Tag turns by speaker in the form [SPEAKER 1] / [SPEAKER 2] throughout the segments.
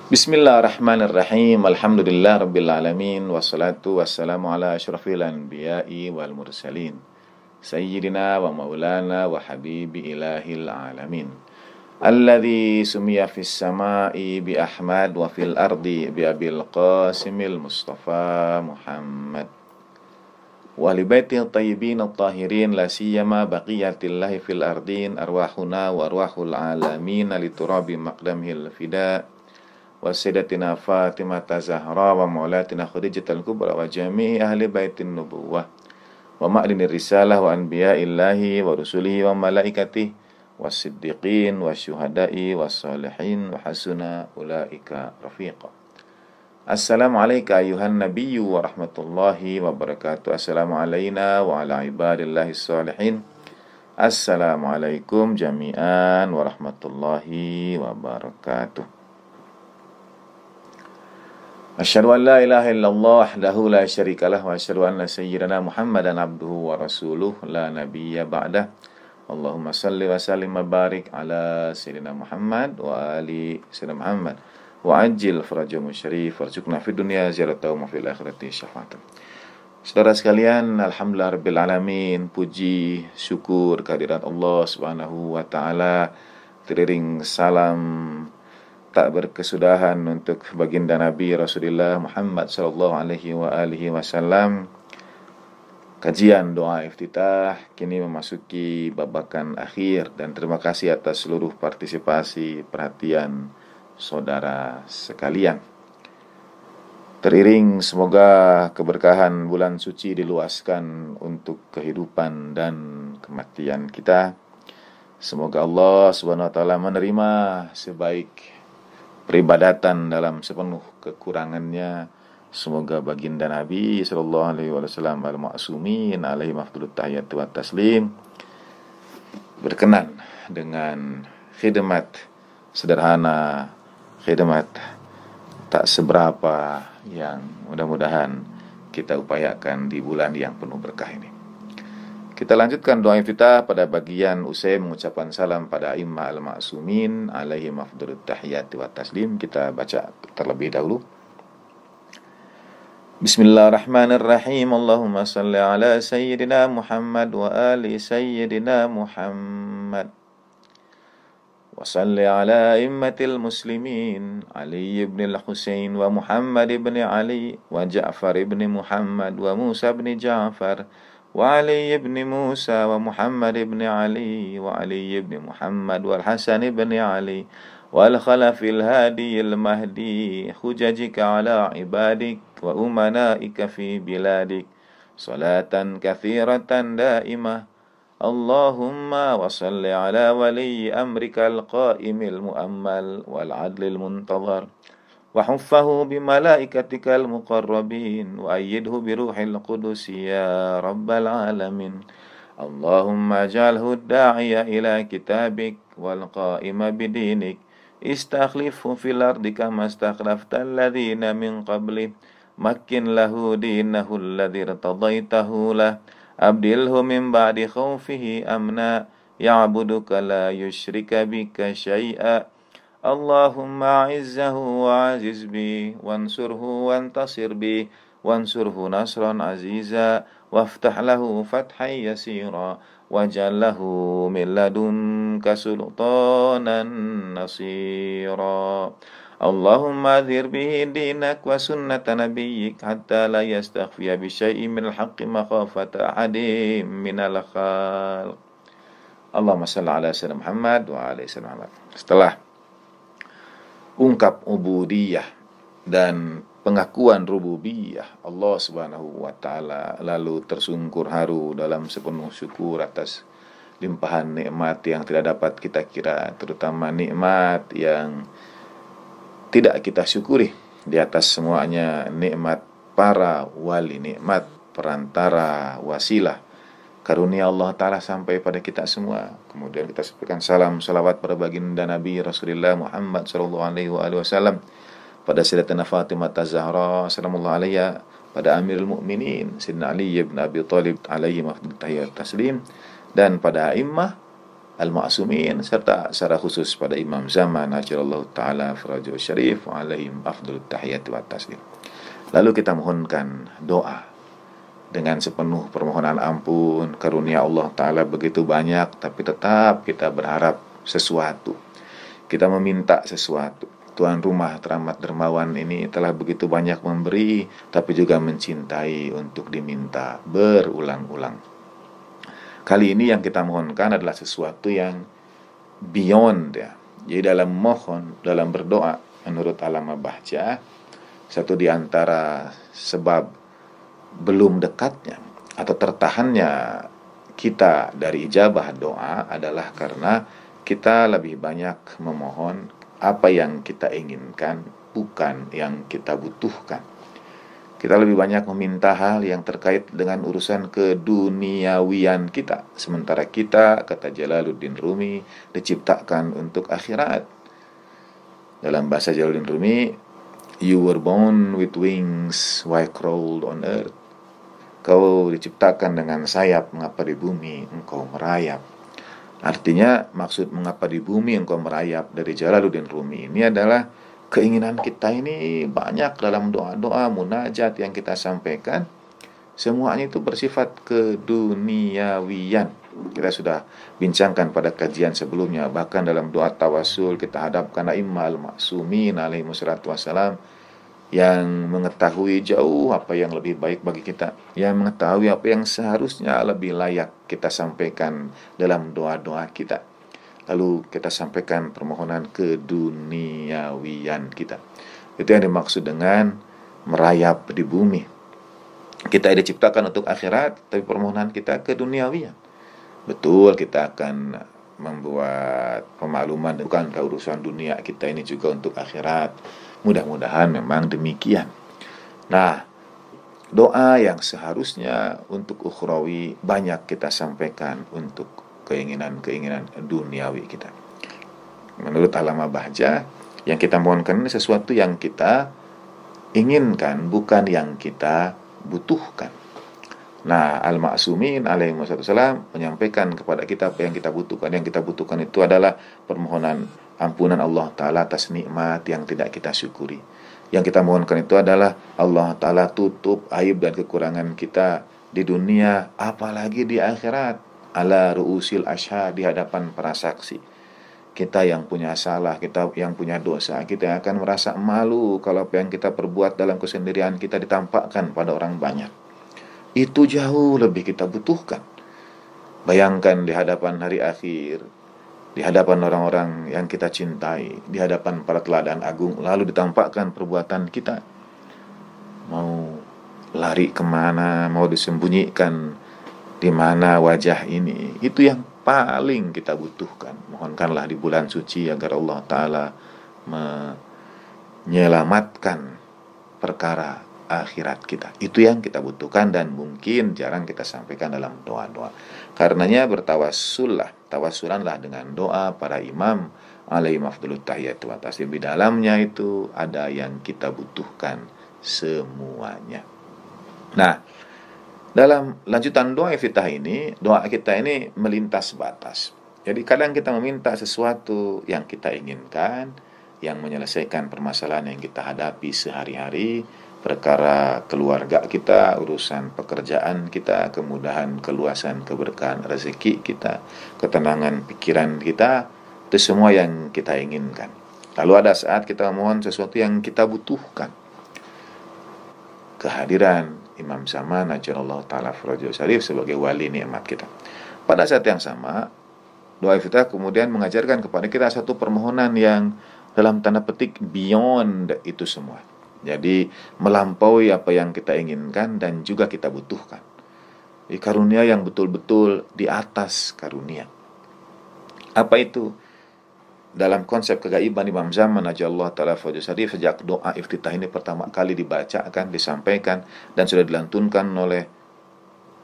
[SPEAKER 1] Bismillahirrahmanirrahim. Alhamdulillah rabbil alamin. Wassalatu wassalamu ala asyrafil anbiya'i wal mursalin. Sayyidina wa maulana wa habibi ilahil alamin. Alladzi sumiya fis sama'i bi Ahmad wa fil ardi bi Abil Qasimil Mustafa Muhammad. Wa li baitil tayyibin at-tahirin la siyama baqiyatillahi fil ardin arwahuna wa arwahul alamin li turabi maqdamil fida. Wa sayyidatina Fatimah Zahra wa maulatina Khadijatul Kubra wa jami'i ahli baitin nubuwah wa ma'linir risalah wa anbiya'illahi wa rusulihi wa malaikatihi wa siddiqin wa syuhada'i wa salihin wa hasuna ulaika rafiqa. Assalamu alayka ayuhan nabiyyu wa rahmatullahi wa barakatuh. Assalamu alayna wa ala ibadillahi salihin. Assalamu alaikum jami'an wa rahmatullahi wa barakatuh. Asyhadu an la ilaha illallah wahdahu la syarikalah wa asyhadu anna sayyidana Muhammadan abduhu wa rasuluh la nabiyya ba'dah. Allahumma salli wa sallim wa barik ala sayyidina Muhammad wa ali sayyidina Muhammad wa ajil farajahum syarif warzuqna fid dunya ziyaratahu wa fil akhirati syafa'atan. Saudara sekalian, alhamdulillah rabbil alamin, puji syukur kehadirat Allah Subhanahu wa taala, teriring salam tak berkesudahan untuk baginda Nabi Rasulullah Muhammad sallallahu alaihi wa alihi wasallam. Kajian doa iftitah kini memasuki babakan akhir, dan terima kasih atas seluruh partisipasi perhatian saudara sekalian. Teriring semoga keberkahan bulan suci diluaskan untuk kehidupan dan kematian kita. Semoga Allah Subhanahu wa taala menerima sebaik peribadatan dalam sepenuh kekurangannya. Semoga baginda Nabi sallallahu alaihi wasallam al-ma'sumin alaihi mafdulut tahiyat wa taslim berkenan dengan khidmat sederhana, khidmat tak seberapa yang mudah-mudahan kita upayakan di bulan yang penuh berkah ini. Kita lanjutkan doa iftitah pada bagian usai mengucapkan salam pada imma al-ma'sumin alaihi mafdulut tahiyati wa taslim. Kita baca terlebih dahulu. Bismillahirrahmanirrahim. Allahumma salli ala sayyidina Muhammad wa ali sayyidina Muhammad. Wa salli ala immatil muslimin Ali ibn al-Husain wa Muhammad ibn Ali wa Ja'far ibn Muhammad wa Musa ibn Ja'far wa Ali ibn Musa wa Muhammad ibn Ali wa Ali ibn Muhammad wal Hasan ibn Ali wal Khalafil Hadiyil Mahdi hujajika ala ibadik wa umanaika fi biladik salatan kathiratan daimah. Allahumma wa salli ala wali amrika al-qaimil mu'ammal wal adlil muntazar wa huffahu bi malaikatika al-muqarrabin wa ayyidhu bi ruhil qudus ya rabbal alamin. Allahumma ij'alhu ad-da'iya ila kitabik wal qa'ima bidinik istakhlifhu fil ardi kama istakhlafta alladhina min qabli makkin lahu dinahu alladhi irtadaitahu lah abdilhu min ba'di khawfihi amna ya'buduka la yushrika bika syai'a. Allahumma a'izzahu wa aziz bi wansurhu wantasir bi wansurhu nasran aziza waftah lahu fathan yasira waj'al lahu min ladunka sultanan nasira. Allahumma adhir bihi dinak wa sunnata nabiyyik hatta la yastakhfiya bi syai'in min al-haqqi makhafata ahadin min al-khalq. Allahumma salli ala sayyidina Muhammad wa ala sayyidina Muhammad. Setelah ungkap ubudiyah dan pengakuan rububiyah Allah Subhanahu wa taala, lalu tersungkur haru dalam sepenuh syukur atas limpahan nikmat yang tidak dapat kita kira, terutama nikmat yang tidak kita syukuri. Di atas semuanya nikmat para wali, nikmat perantara wasilah, karunia Allah Ta'ala sampai pada kita semua. Kemudian kita sampaikan salam salawat pada baginda Nabi Rasulullah Muhammad sallallahu alaihi wasallam, pada Sayyidatina Fatimah Zahra sallallahu alaiha, pada Amirul Mukminin Sayyidina Ali ibn Abi Thalib alaihi mafdul tahiyat taslim, dan pada a'immah al-ma'sumin, serta secara khusus pada Imam Zaman ajarallahu taala farajahu syarif wa alaihim afdalut tahiyati wa taslim. Lalu kita mohonkan doa dengan sepenuh permohonan ampun. Karunia Allah taala begitu banyak, tapi tetap kita berharap sesuatu, kita meminta sesuatu. Tuan rumah teramat dermawan ini telah begitu banyak memberi, tapi juga mencintai untuk diminta berulang-ulang. Kali ini yang kita mohonkan adalah sesuatu yang beyond ya. Jadi dalam mohon, dalam berdoa, menurut Alama Bahjah, satu di antara sebab belum dekatnya atau tertahannya kita dari ijabah doa adalah karena kita lebih banyak memohon apa yang kita inginkan, bukan yang kita butuhkan. Kita lebih banyak meminta hal yang terkait dengan urusan keduniawian kita. Sementara kita, kata Jalaluddin Rumi, diciptakan untuk akhirat. Dalam bahasa Jalaluddin Rumi, you were born with wings, why crawled on earth? Kau diciptakan dengan sayap, mengapa di bumi engkau merayap? Artinya, maksud mengapa di bumi engkau merayap dari Jalaluddin Rumi ini adalah keinginan kita ini banyak dalam doa-doa munajat yang kita sampaikan. Semuanya itu bersifat keduniawian. Kita sudah bincangkan pada kajian sebelumnya. Bahkan dalam doa tawasul kita hadapkan a'immal ma'sumin alaihi wassalatu wassalam, yang mengetahui jauh apa yang lebih baik bagi kita, yang mengetahui apa yang seharusnya lebih layak kita sampaikan dalam doa-doa kita. Lalu kita sampaikan permohonan keduniawian kita. Itu yang dimaksud dengan merayap di bumi. Kita diciptakan untuk akhirat, tapi permohonan kita keduniawian. Betul, kita akan membuat pemakluman bukan urusan dunia kita ini juga untuk akhirat. Mudah-mudahan memang demikian. Nah, doa yang seharusnya untuk ukhrawi banyak kita sampaikan untuk keinginan-keinginan duniawi kita. Menurut Alama Bahjah, yang kita mohonkan ini sesuatu yang kita inginkan, bukan yang kita butuhkan. Nah, Al-Ma'sumin alaihi wassalam menyampaikan kepada kita apa yang kita butuhkan. Yang kita butuhkan itu adalah permohonan ampunan Allah Ta'ala atas nikmat yang tidak kita syukuri. Yang kita mohonkan itu adalah Allah Ta'ala tutup aib dan kekurangan kita di dunia, apalagi di akhirat. Ala ru'usil ashhad, di hadapan para saksi. Kita yang punya salah, kita yang punya dosa, kita akan merasa malu kalau apa yang kita perbuat dalam kesendirian kita ditampakkan pada orang banyak. Itu jauh lebih kita butuhkan. Bayangkan di hadapan hari akhir, di hadapan orang-orang yang kita cintai, di hadapan para teladan agung, lalu ditampakkan perbuatan kita. Mau lari kemana, mau disembunyikan di mana wajah ini, itu yang paling kita butuhkan. Mohonkanlah di bulan suci agar Allah Ta'ala menyelamatkan perkara akhirat kita. Itu yang kita butuhkan dan mungkin jarang kita sampaikan dalam doa-doa. Karenanya tawassulanlah dengan doa para imam alaihi afdalut tahiyatu wa taslim. Di dalamnya itu ada yang kita butuhkan semuanya. Nah, dalam lanjutan doa iftitah ini, doa kita ini melintas batas. Jadi kadang kita meminta sesuatu yang kita inginkan, yang menyelesaikan permasalahan yang kita hadapi sehari-hari, perkara keluarga kita, urusan pekerjaan kita, kemudahan, keluasan, keberkahan rezeki kita, ketenangan pikiran kita, itu semua yang kita inginkan. Lalu ada saat kita mohon sesuatu yang kita butuhkan. Kehadiran Imam Zaman ajarallahu ta'ala farajahu syarif sebagai wali nikmat kita. Pada saat yang sama, doa iftitah kemudian mengajarkan kepada kita satu permohonan yang dalam tanda petik beyond itu semua. Jadi melampaui apa yang kita inginkan dan juga kita butuhkan. Di karunia yang betul-betul di atas karunia. Apa itu? Dalam konsep kegaiban Imam Zaman ajallahu ta'ala farajahu syarif, sejak doa iftitah ini pertama kali dibacakan, disampaikan dan sudah dilantunkan oleh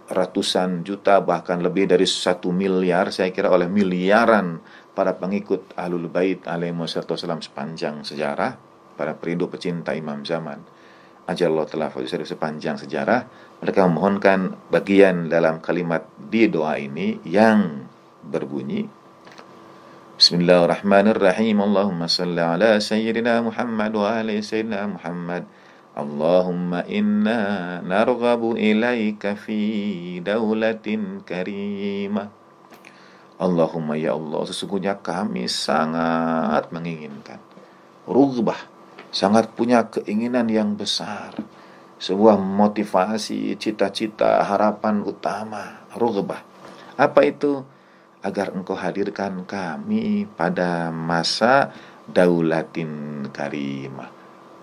[SPEAKER 1] ratusan juta, bahkan lebih dari 1 miliar, saya kira oleh miliaran para pengikut Ahlul Bait alaihi wassalam sepanjang sejarah, para perindu pecinta Imam Zaman ajallahu ta'ala farajahu syarif sepanjang sejarah. Mereka memohonkan bagian dalam kalimat di doa ini yang berbunyi, Bismillahirrahmanirrahim. Allahumma salli ala sayyidina Muhammad wa ali sayyidina Muhammad. Allahumma inna narghabu ilaika fi daulatin karimah. Allahumma ya Allah, sesungguhnya kami sangat menginginkan. Rugbah, sangat punya keinginan yang besar. Sebuah motivasi, cita-cita, harapan utama. Rugbah. Apa itu? Agar engkau hadirkan kami pada masa daulatin karimah,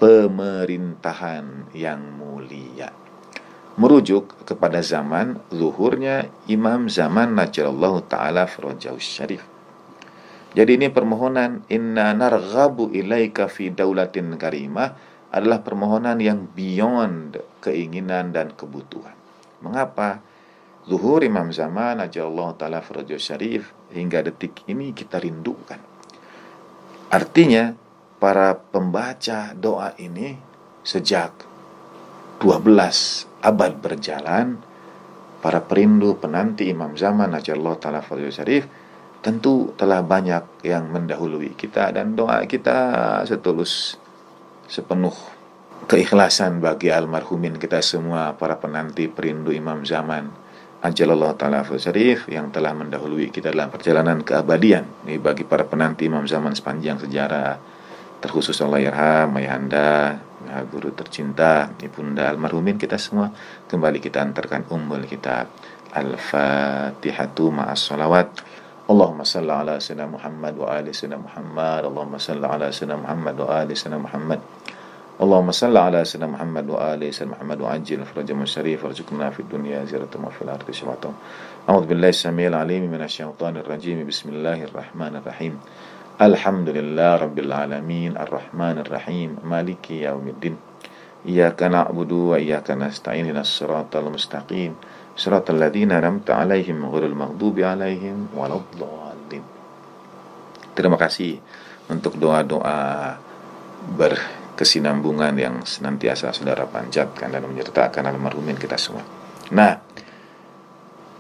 [SPEAKER 1] pemerintahan yang mulia. Merujuk kepada zaman zuhurnya Imam Zaman Najjarallahu Ta'ala Farajahu Syarif. Jadi ini permohonan inna narghabu ilaika fi daulatin karimah adalah permohonan yang beyond keinginan dan kebutuhan. Mengapa? Zuhur Imam Zaman Najjarallahu Ta'ala Farajahu Syarif hingga detik ini kita rindukan. Artinya para pembaca doa ini sejak 12 abad berjalan, para perindu penanti Imam Zaman Najjarallahu Ta'ala Farajahu Syarif tentu telah banyak yang mendahului kita, dan doa kita setulus sepenuh keikhlasan bagi almarhumin kita semua, para penanti perindu Imam Zaman Ajjalallahu Ta'ala Farajahu Syarif yang telah mendahului kita dalam perjalanan keabadian. Ini bagi para penanti Imam Zaman sepanjang sejarah, terkhusus Allahyarham ayahanda, guru tercinta, ibunda almarhumin kita semua. Kembali kita antarkan ummul kitab Al-Fatihatu ma'as salawat. Allahumma salli ala sayyidina Muhammad wa ali sayyidina Muhammad. Allahumma salli ala sayyidina Muhammad wa ali sayyidina Muhammad. Allahumma salli ala sayyidina Muhammad wa ali sayyidina Muhammad wa ajil farajam syarif warzuqna fid dunya ziyaratan wa fil akhirati syafa'atan. A'udzu billahi samil alim minasyaitonir rajim. Bismillahirrahmanirrahim. Alhamdulillah rabbil alamin arrahmanir rahim maliki yaumiddin. Iyyaka na'budu wa iyyaka nasta'in ihdinas siratal mustaqim siratal ladzina an'amta 'alaihim ghairil maghdubi 'alaihim waladdallin. Terima kasih untuk doa-doa berkesinambungan yang senantiasa saudara panjatkan dan menyertakan almarhumin kita semua. Nah,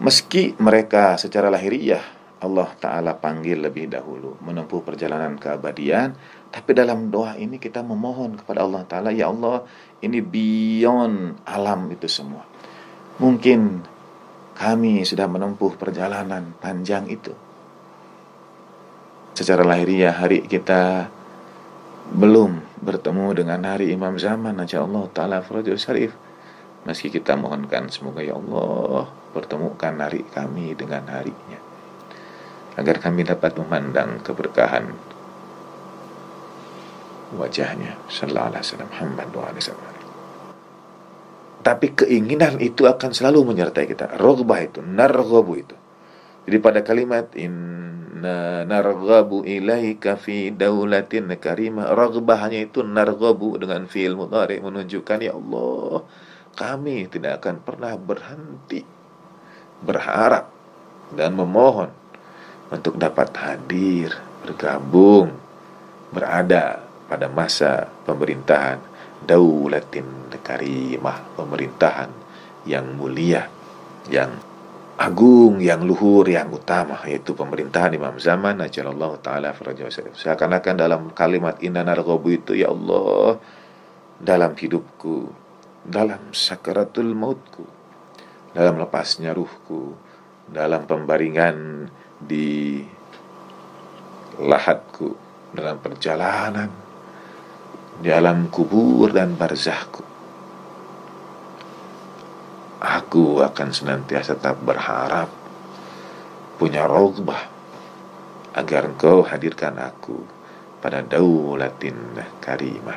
[SPEAKER 1] meski mereka secara lahiriah Allah Ta'ala panggil lebih dahulu menempuh perjalanan keabadian, tapi dalam doa ini kita memohon kepada Allah Ta'ala, ya Allah, ini beyond alam itu semua. Mungkin kami sudah menempuh perjalanan panjang itu. Secara lahiriah hari kita belum bertemu dengan hari Imam Zaman Najjarallahu Ta'ala Farajahu Syarif. Meski kita mohonkan semoga ya Allah pertemukan hari kami dengan harinya, agar kami dapat memandang keberkahan wajahnya sallallahu alaihi wasallam Muhammad wa alihi wasallam. Tapi keinginan itu akan selalu menyertai kita. Raghbah itu, narghabu itu. Jadi pada kalimat inna narghabu ilaika fi daulatin karimah, raghbahnya itu narghabu dengan fi'il mudhari menunjukkan ya Allah, kami tidak akan pernah berhenti berharap dan memohon untuk dapat hadir, bergabung, berada pada masa pemerintahan daulatin karimah, pemerintahan yang mulia, yang agung, yang luhur, yang utama, yaitu pemerintahan Imam Zaman Najjarallahu Ta'ala Farajahu Syarif. Seakan-akan dalam kalimat inna narghabu itu, ya Allah, dalam hidupku, dalam sakaratul mautku, dalam lepasnya ruhku, dalam pembaringan di lahatku, dalam perjalanan di alam kubur dan barzahku, aku akan senantiasa tetap berharap, punya raghbah, agar engkau hadirkan aku pada daulatin karimah.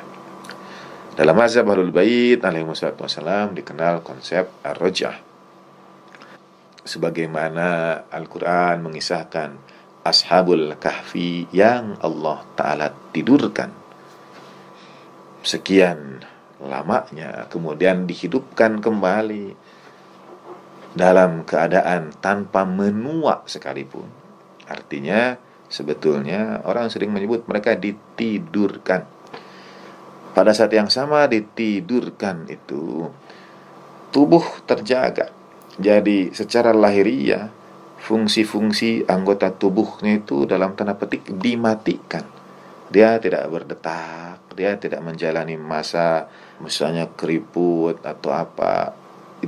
[SPEAKER 1] Dalam mazhab Ahlul Bait alaihi wassalam dikenal konsep ar-raj'ah, sebagaimana Al-Quran mengisahkan Ashabul Kahfi yang Allah Ta'ala tidurkan sekian lamanya, kemudian dihidupkan kembali dalam keadaan tanpa menua sekalipun. Artinya sebetulnya orang sering menyebut mereka ditidurkan. Pada saat yang sama ditidurkan itu tubuh terjaga. Jadi secara lahiriah fungsi-fungsi anggota tubuhnya itu dalam tanda petik dimatikan. Dia tidak berdetak, dia tidak menjalani masa misalnya keriput atau apa.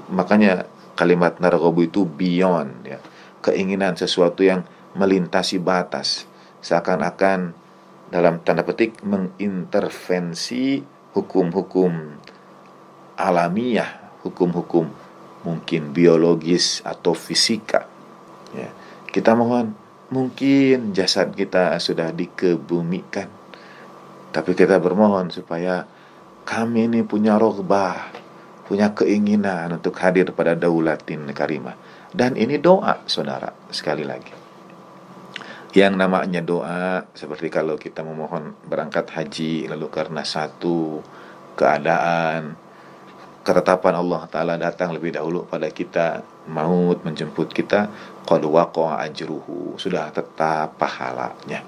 [SPEAKER 1] Makanya kalimat narghabu itu beyond, ya, keinginan sesuatu yang melintasi batas, seakan-akan dalam tanda petik mengintervensi hukum-hukum alamiah, hukum-hukum mungkin biologis atau fisika, ya. Kita mohon, mungkin jasad kita sudah dikebumikan, tapi kita bermohon supaya kami ini punya rogbah, punya keinginan untuk hadir pada daulatin karimah. Dan ini doa, saudara, sekali lagi. Yang namanya doa, seperti kalau kita memohon berangkat haji, lalu karena satu keadaan, ketetapan Allah Ta'ala datang lebih dahulu pada kita, maut menjemput kita, qad waqa'a ajruhu, sudah tetap pahalanya.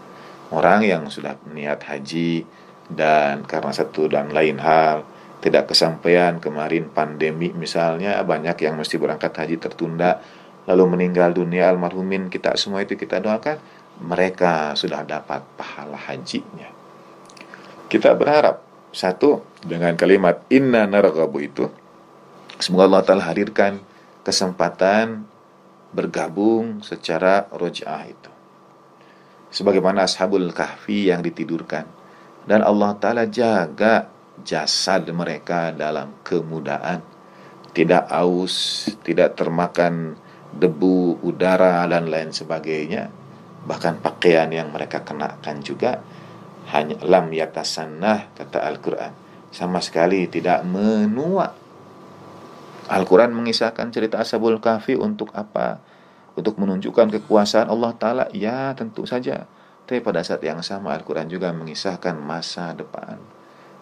[SPEAKER 1] Orang yang sudah niat haji dan karena satu dan lain hal tidak kesampaian, kemarin pandemi misalnya, banyak yang mesti berangkat haji tertunda, lalu meninggal dunia almarhumin, kita semua itu kita doakan mereka sudah dapat pahala hajinya. Kita berharap, satu, dengan kalimat inna narghabu itu, semoga Allah Ta'ala hadirkan kesempatan bergabung secara roj'ah itu, sebagaimana Ashabul Kahfi yang ditidurkan, dan Allah Ta'ala jaga jasad mereka dalam kemudahan, tidak aus, tidak termakan debu, udara, dan lain sebagainya. Bahkan pakaian yang mereka kenakan juga hanya lam yatasannah, kata Al-Quran, sama sekali tidak menua. Al-Quran mengisahkan cerita Ashabul Kahfi untuk apa? Untuk menunjukkan kekuasaan Allah Ta'ala? Ya, tentu saja. Tapi pada saat yang sama Al-Quran juga mengisahkan masa depan.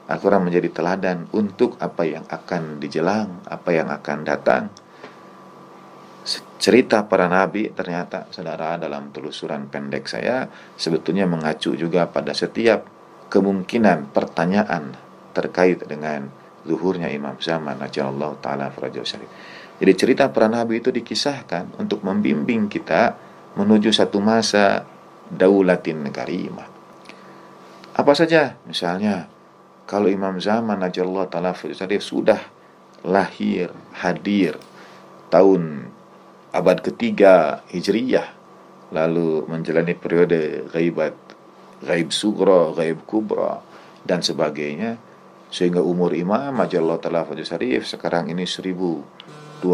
[SPEAKER 1] Al-Quran menjadi teladan untuk apa yang akan dijelang, apa yang akan datang. Cerita para nabi ternyata, saudara, dalam telusuran pendek saya sebetulnya mengacu juga pada setiap kemungkinan pertanyaan terkait dengan zuhurnya Imam Zaman ajallahu ta'ala farajahu syarif. Jadi cerita para nabi itu dikisahkan untuk membimbing kita menuju satu masa daulatin karimah. Apa saja? Misalnya kalau Imam Zaman ajallahu ta'ala farajahu syarif sudah lahir, hadir tahun abad ketiga Hijriyah, lalu menjalani periode gaib sugra, gaib kubra, dan sebagainya, sehingga umur Imam ajallahu ta'ala farajahu syarif sekarang ini 1200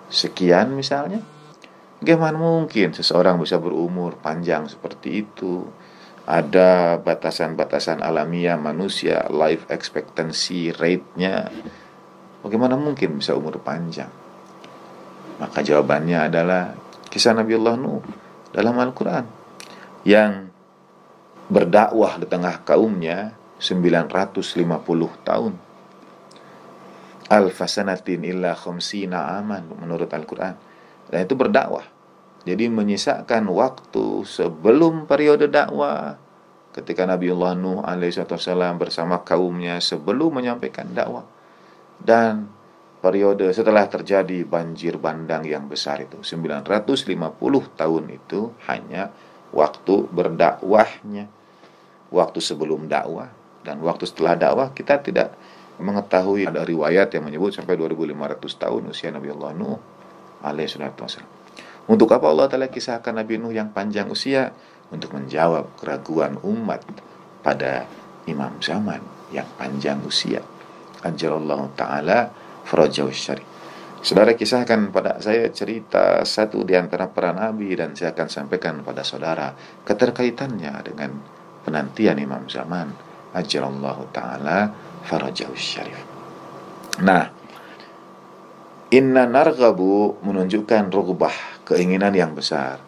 [SPEAKER 1] sekian misalnya. Bagaimana mungkin seseorang bisa berumur panjang seperti itu? Ada batasan-batasan alamiah manusia, life expectancy rate-nya. Bagaimana mungkin bisa umur panjang? Maka jawabannya adalah kisah Nabiullah Nuh dalam Al-Quran, yang berdakwah di tengah kaumnya 950 tahun. Alfasanatin illa khamsina aman menurut Al-Quran. Dan itu berdakwah. Jadi menyisakan waktu sebelum periode dakwah, ketika Nabiullah Nuh alaihissalam bersama kaumnya sebelum menyampaikan dakwah, dan periode setelah terjadi banjir bandang yang besar itu 950 tahun itu hanya waktu berdakwahnya. Waktu sebelum dakwah dan waktu setelah dakwah kita tidak mengetahui. Ada riwayat yang menyebut sampai 2500 tahun usia Nabi Allah Nuh alaihissalam. Untuk apa Allah Ta'ala kisahkan Nabi Nuh yang panjang usia? Untuk menjawab keraguan umat pada Imam Zaman yang panjang usia ajalallahu ta'ala farajahu syarif. Saudara kisahkan pada saya cerita satu di antara para nabi, dan saya akan sampaikan pada saudara keterkaitannya dengan penantian Imam Zaman ajalallahu ta'ala farajahu syarif. Nah, inna narghabu menunjukkan rugbah, keinginan yang besar.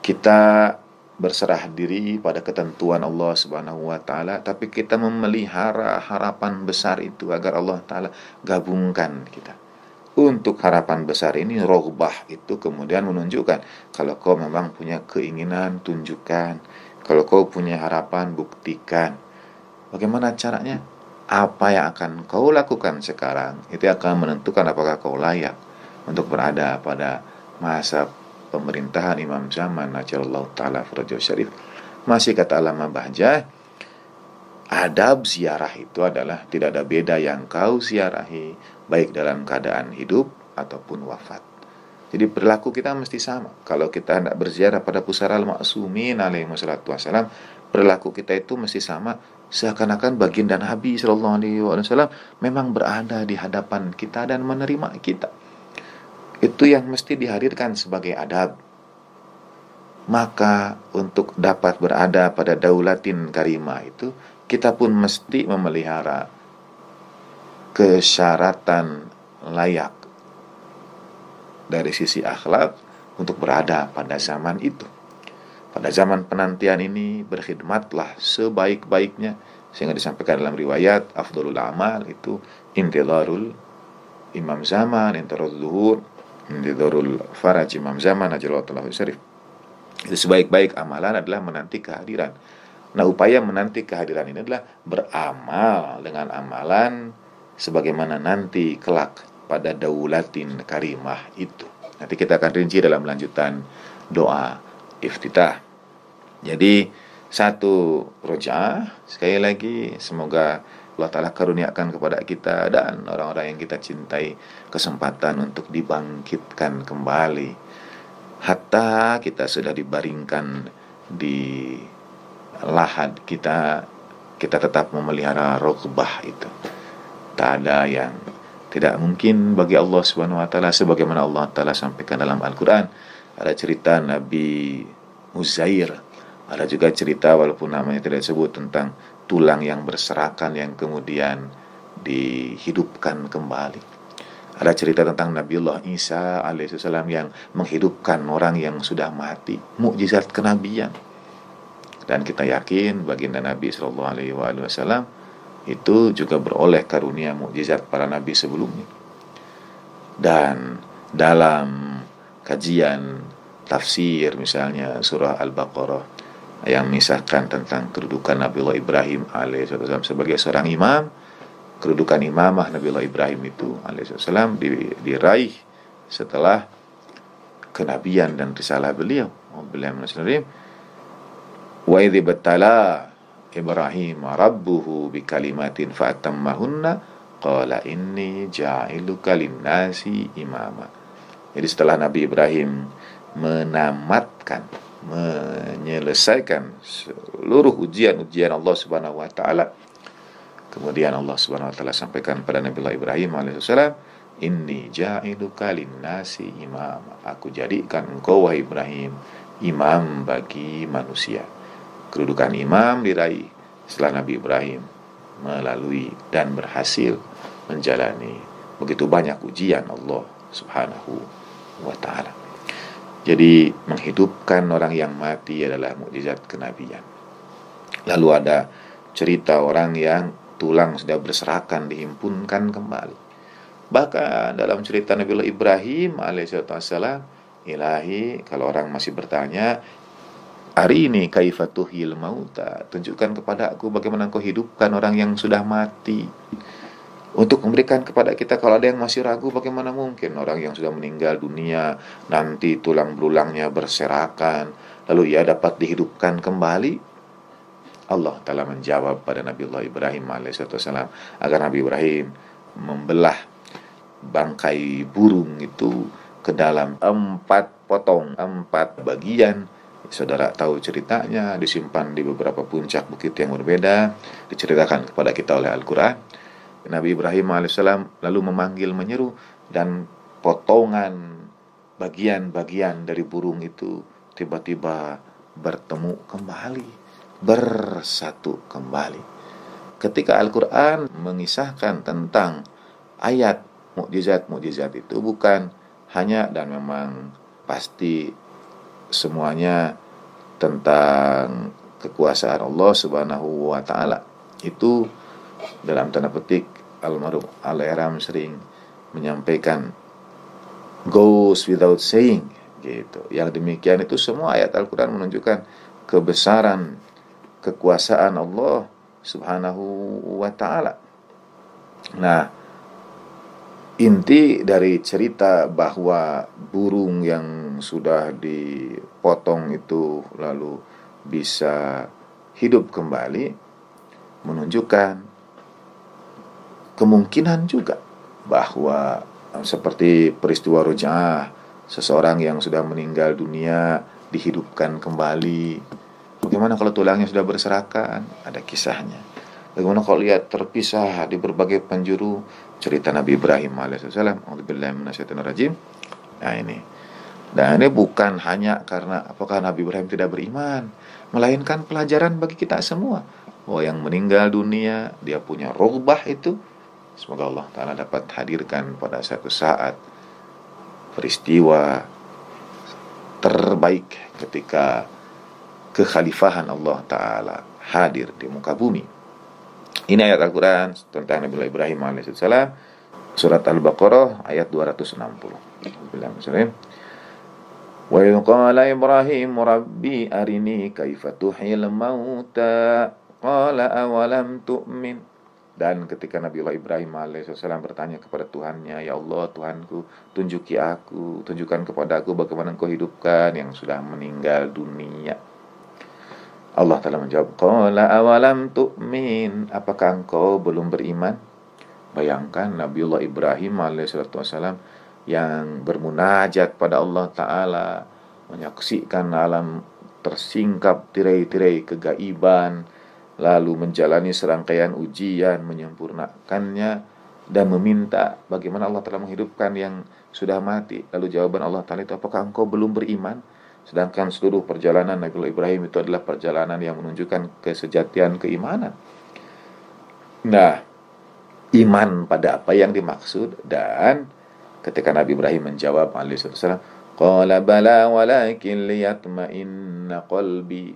[SPEAKER 1] Kita berserah diri pada ketentuan Allah Subhanahu wa taala, tapi kita memelihara harapan besar itu agar Allah taala gabungkan kita. Untuk harapan besar ini, rogbah itu kemudian menunjukkan, kalau kau memang punya keinginan, tunjukkan. Kalau kau punya harapan, buktikan. Bagaimana caranya? Apa yang akan kau lakukan sekarang itu akan menentukan apakah kau layak untuk berada pada masa pemerintahan Imam Zaman Najallahu Ta'ala Farajahu Syarif, masih kata Alama Bahjah, adab ziarah itu adalah tidak ada beda yang kau ziarahi baik dalam keadaan hidup ataupun wafat. Jadi perilaku kita mesti sama. Kalau kita hendak berziarah pada pusara al-ma'sumin alaihi wassalatu wassalam, perilaku kita itu mesti sama, seakan-akan baginda Nabi sallallahu alaihi wasallam memang berada di hadapan kita dan menerima kita. Itu yang mesti dihadirkan sebagai adab. Maka untuk dapat berada pada daulatin karimah itu, kita pun mesti memelihara kesyaratan layak dari sisi akhlak untuk berada pada zaman itu. Pada zaman penantian ini berkhidmatlah sebaik-baiknya, sehingga disampaikan dalam riwayat afdhalul amal itu intidharul imam zaman, intidharul zuhur, intidharul faraj imam zaman ajallahu ta'ala syarif. Itu sebaik-baik amalan adalah menanti kehadiran. Nah, upaya menanti kehadiran ini adalah beramal dengan amalan sebagaimana nanti kelak pada daulatin karimah itu. Nanti kita akan rinci dalam lanjutan doa iftitah. Jadi satu rojaah, sekali lagi semoga Allah Ta'ala karuniakan kepada kita dan orang-orang yang kita cintai kesempatan untuk dibangkitkan kembali, hatta kita sudah dibaringkan di lahad kita tetap memelihara roghbah itu. Tak ada yang tidak mungkin bagi Allah Subhanahu wa taala, sebagaimana Allah Ta'ala sampaikan dalam Al-Qur'an. Ada cerita Nabi Uzair, ada juga cerita walaupun namanya tidak disebut tentang tulang yang berserakan yang kemudian dihidupkan kembali. Ada cerita tentang Nabiullah Isa alaihissalam yang menghidupkan orang yang sudah mati, mukjizat kenabian. Dan kita yakin baginda Nabi sallallahu alaihi wasallam itu juga beroleh karunia mukjizat para nabi sebelumnya. Dan dalam kajian tafsir misalnya surah Al-Baqarah yang mengisahkan tentang kedudukan Nabiullah Ibrahim alaihissalam sebagai seorang imam, kedudukan imamah Nabiullah Ibrahim itu alaihissalam diraih setelah kenabian dan risalah beliau. Wa idh ibtala Ibrahim rabbuhu bikalimatin fa'atammahunna qala inni ja'iluka linnasi imama. Jadi setelah Nabi Ibrahim menyelesaikan seluruh ujian-ujian Allah Subhanahu wa taala, kemudian Allah Subhanahu wa taala sampaikan pada Nabi Ibrahim alaihissalam, inni ja'iluka linnasi imama. Aku jadikan engkau wahai Ibrahim imam bagi manusia. Kedudukan imam diraih setelah Nabi Ibrahim melalui dan berhasil menjalani begitu banyak ujian Allah Subhanahu wa ta'ala. Jadi menghidupkan orang yang mati adalah mukjizat kenabian. Lalu ada cerita orang yang tulang sudah berserakan dihimpunkan kembali. Bahkan dalam cerita Nabiullah Ibrahim alaihissalam, ilahi, kalau orang masih bertanya, hari ini kaifatuhil mauta, tunjukkan kepada aku bagaimana engkau hidupkan orang yang sudah mati, untuk memberikan kepada kita. Kalau ada yang masih ragu, bagaimana mungkin orang yang sudah meninggal dunia nanti tulang belulangnya berserakan lalu ia dapat dihidupkan kembali? Allah Ta'ala menjawab pada Nabiullah Ibrahim alaihissalam agar Nabi Ibrahim membelah bangkai burung itu ke dalam 4 potong, 4 bagian. Saudara tahu ceritanya, disimpan di beberapa puncak bukit yang berbeda, diceritakan kepada kita oleh Al-Quran. Nabi Ibrahim alaihissalam lalu memanggil, menyeru, dan potongan bagian-bagian dari burung itu tiba-tiba bertemu kembali, bersatu kembali. Ketika Al-Quran mengisahkan tentang ayat mukjizat-mukjizat itu, bukan hanya dan memang pasti semuanya tentang kekuasaan Allah Subhanahu wa taala. Itu dalam tanda petik almarhum Al-Iram sering menyampaikan goes without saying gitu. Yang demikian itu semua ayat Al-Quran menunjukkan kebesaran kekuasaan Allah Subhanahu wa taala. Nah, inti dari cerita bahwa burung yang sudah dipotong itu lalu bisa hidup kembali menunjukkan kemungkinan juga bahwa seperti peristiwa Ruja'ah, seseorang yang sudah meninggal dunia dihidupkan kembali. Bagaimana kalau tulangnya sudah berserakan? Ada kisahnya. Bagaimana kalau lihat terpisah di berbagai penjuru? Cerita Nabi Ibrahim alaihissalam. A'udzubillahi minasyaitonirrajim. Nah ini. Dan ini bukan hanya karena apakah Nabi Ibrahim tidak beriman, melainkan pelajaran bagi kita semua. Bahwa yang meninggal dunia, dia punya rughbah itu. Semoga Allah Ta'ala dapat hadirkan pada satu saat peristiwa terbaik ketika kekhalifahan Allah Ta'ala hadir di muka bumi. Ini ayat Al-Quran tentang Nabi Ibrahim alaihissalam, surat Al-Baqarah ayat 260. Wa idh qala Ibrahim rabbi arini kaifa tuhyil mauta qala awalam tu'min. Dan ketika Nabi Allah Ibrahim alaihissalam bertanya kepada Tuhannya, ya Allah Tuhanku, tunjukkan kepada aku bagaimana Engkau hidupkan yang sudah meninggal dunia. Allah telah menjawab, qala awalam tu'min, apakah engkau belum beriman? Bayangkan Nabiullah Ibrahim alaihissalam yang bermunajat pada Allah Ta'ala, menyaksikan alam tersingkap tirai-tirai kegaiban, lalu menjalani serangkaian ujian, menyempurnakannya, dan meminta bagaimana Allah telah menghidupkan yang sudah mati. Lalu jawaban Allah Ta'ala itu, apakah engkau belum beriman? Sedangkan seluruh perjalanan Nabi Ibrahim itu adalah perjalanan yang menunjukkan kesejatian keimanan. Nah, iman pada apa yang dimaksud. Dan ketika Nabi Ibrahim menjawab alaihissalam, qala bala walakin liyatma'inna qalbi,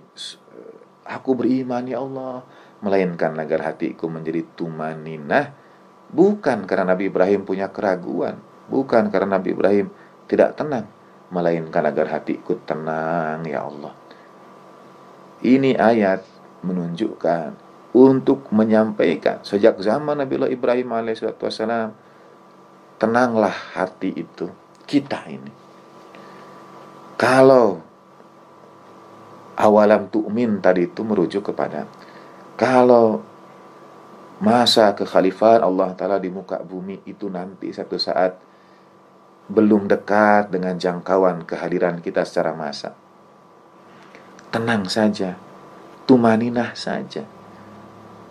[SPEAKER 1] aku beriman ya Allah, melainkan agar hatiku menjadi tumaninah. Bukan karena Nabi Ibrahim punya keraguan, bukan karena Nabi Ibrahim tidak tenang, melainkan agar hatiku tenang ya Allah. Ini ayat menunjukkan untuk menyampaikan sejak zaman Nabi Ibrahim alaihissalam, tenanglah hati itu kita ini. Kalau awalam tu'min tadi itu merujuk kepada kalau masa kekhalifahan Allah Ta'ala di muka bumi itu nanti satu saat belum dekat dengan jangkauan kehadiran kita secara massa, tenang saja, tumaninah saja.